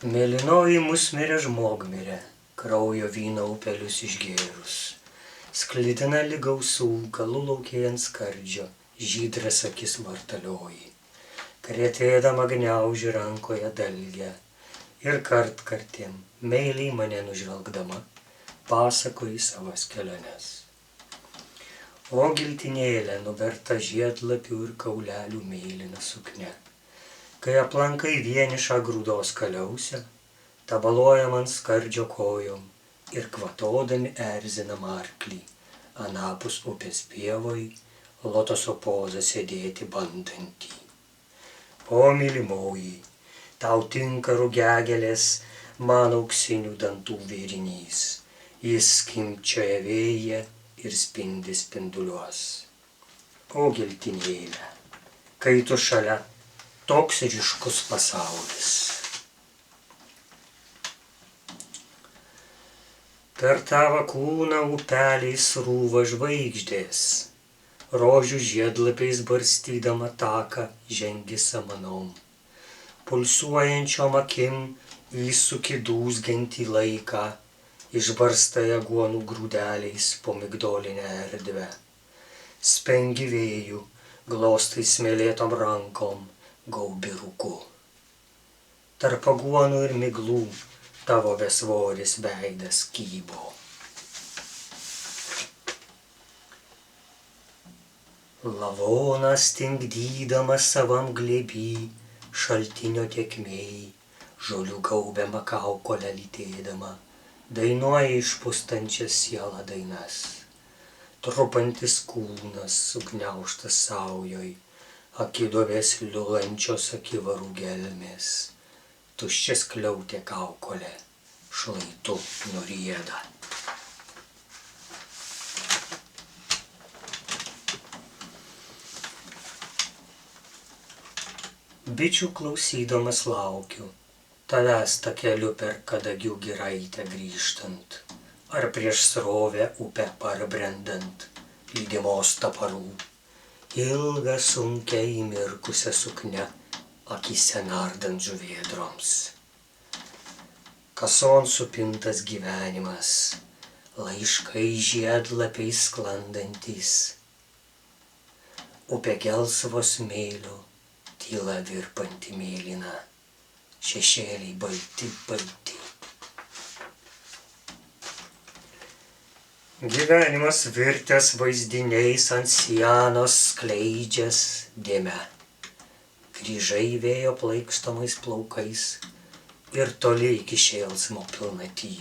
Mėlynoji musmirė žmogmirė, kraujo vyno upelius išgėrus. Sklidina lygausų, galų laukiai ant skardžio, žydras akis vartalioji. Kretėdama gniauži rankoje dalgę ir kartkartėm, meiliai mane nužvelgdama, pasakoji savas keliones. O giltinėlė nuverta žiedlapių ir kaulelių mėlyna suknia. Kai aplankai vienišą grūdos kaliausę, tabalojam ant skardžio kojom ir kvatodami erzinam arklį, anapus upės pievoj, lotoso pozą sėdėti bandantį. O mylimoji, tau tinka rugiagėlės, man auksinių dantų vėrinys, jis skimbčioja vėją ir spindi spinduliuos. O giltinėlė, kai tu šalia, toks ryškus pasaulis. Per tavo kūną upeliais srūva žvaigždės, rožių žiedlapiais barstydama taką žengi samanom. Pulsuojančiom akim įsuki dūzgiantį laiką, išbarstai aguonų grūdeliais po migdolinę erdvę. Spengi vėjų, glostai smėlėtom rankom, gaubi rūku. Tarp aguonų ir miglų tavo besvoris veidas kybo. Lavonas tingdydamas savam glėby, šaltinio tėkmėj, žolių gaubiamą kaukolę lytėdama, dainuoja išpustančias sielą dainas. Trupantis kūnas sugniaužtas saujoj, akiduobės liulančios akivarų gelmės, tuščias kliautė kaukolė, šlaitu nurieda. Bičių klausydamas laukiu, tavęs takeliu per Kadagių giraitę grįžtant, ar prieš srovę upę parbrendant, lydimos taparų. Ilgą sunkia įmirkusią suknią, akyse nardant žuvėdroms. Kason supintas gyvenimas, laiškai žiedlapiais sklandantys. Upė gelsvo smėlio, tyla virpanti mėlyna, šešėliai balti, balti. Gyvenimas virtęs vaizdiniais ant sienos skleidžias dėme. Grįžai vėjo plaikstomais plaukais ir toli iki šėlsmo pilnaty.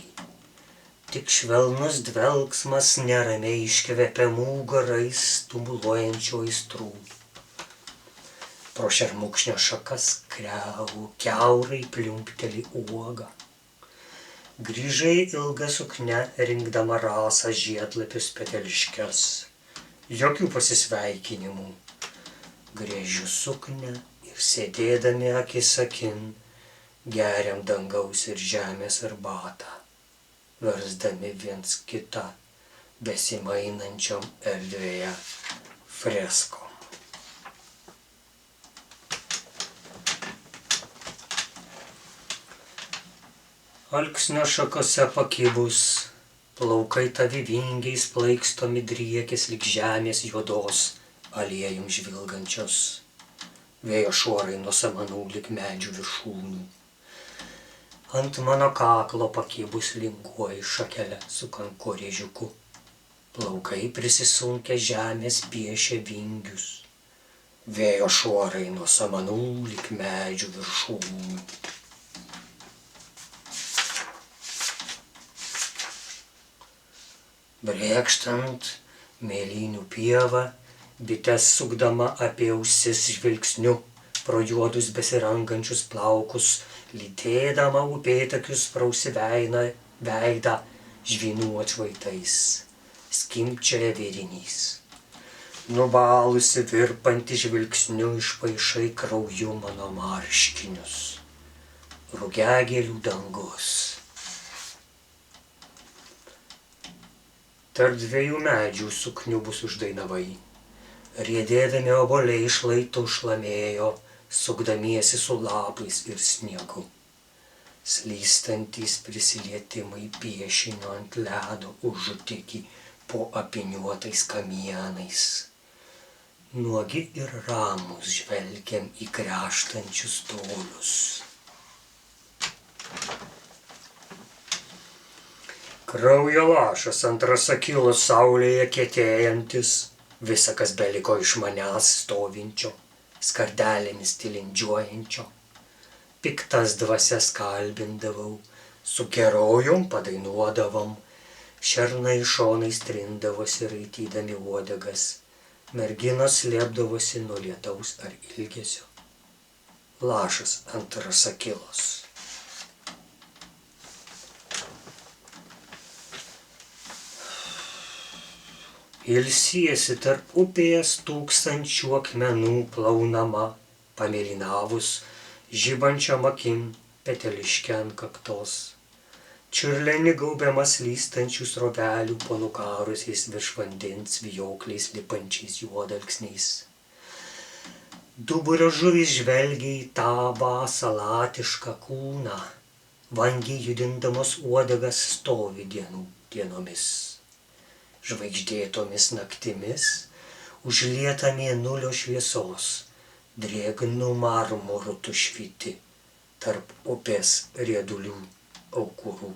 Tik švelnus dvelksmas neramiai iškvepiamų garais tumuluojančių aistrų. Pro šermukšnio šakas krevų kiaurai pliumpteli uoga. Grįžai ilgą suknę, rinkdama rasą žiedlapius peteliškes. Jokių pasisveikinimų. Grėžiu suknę ir sėdėdami akis akin, geriam dangaus ir žemės arbatą, versdami viens kitą besimainančiom erdvėje freskom. Alksnio šakose pakibus, plaukai tavi vingiais plaikstomi driekės lyg žemės juodos, aliejum žvilgančios. Vėjo šuorai nuo samanų lyg medžių viršūnių. Ant mano kaklo pakibus linguoji šakelę su kankorėžiuku. Plaukai prisisunkę žemės piešia vingius. Vėjo šuorai nuo samanų lyg medžių viršūnių. Brėkštant mėlynių pievą, bites sukdama apie ausis žvilgsniu, pro juodus besirangančius plaukus, lytėdama upėtakius prausi veidą žvynų atšvaitais, skimbčioja vėrinys. Nubalusi virpanti žvilgsniu išpaišai krauju mano marškinius, rugiagėlių dangus. Tarp dviejų medžių sukniubus uždainavai, riedėdami obuoliai šlaitų šlamėjo, sukdamiesi su lapais ir sniegu. slystantys prisilietimai piešinio ant ledo užutėkį po apiniuotais kamienais. Nuogi ir ramus žvelgiam į gręžtančius tolius. Kraujo lašas ant rasakilos saulėje kietėjantis, visa kas beliko iš manęs stovinčio, skardelėmis tilindžiuojančio. Piktas dvasias kalbindavau, su gerojom padainuodavom, šernai šonais trindavosi raitydami uodegas, merginos slėpdavosi nuo lietaus ar ilgesio. Lašas ant rasakilos. Ilsiesi tarp upės tūkstančių akmenų plaunama, pamėlynavus, žibančiom akim, peteliške ant kaktos. Čiurleni gaubiamas lystančių srovelių po nukarusiais virš vandens vijokliais lipančiais juodalksniais. Duburio žuvys žvelgia į tą salatišką kūną, vangiai judindamos uodegas stovi dienomis. Žvaigždėtomis naktimis, užlieta mėnulio šviesos, drėgnu marmuru tu švyti tarp upės riedulių aukurų.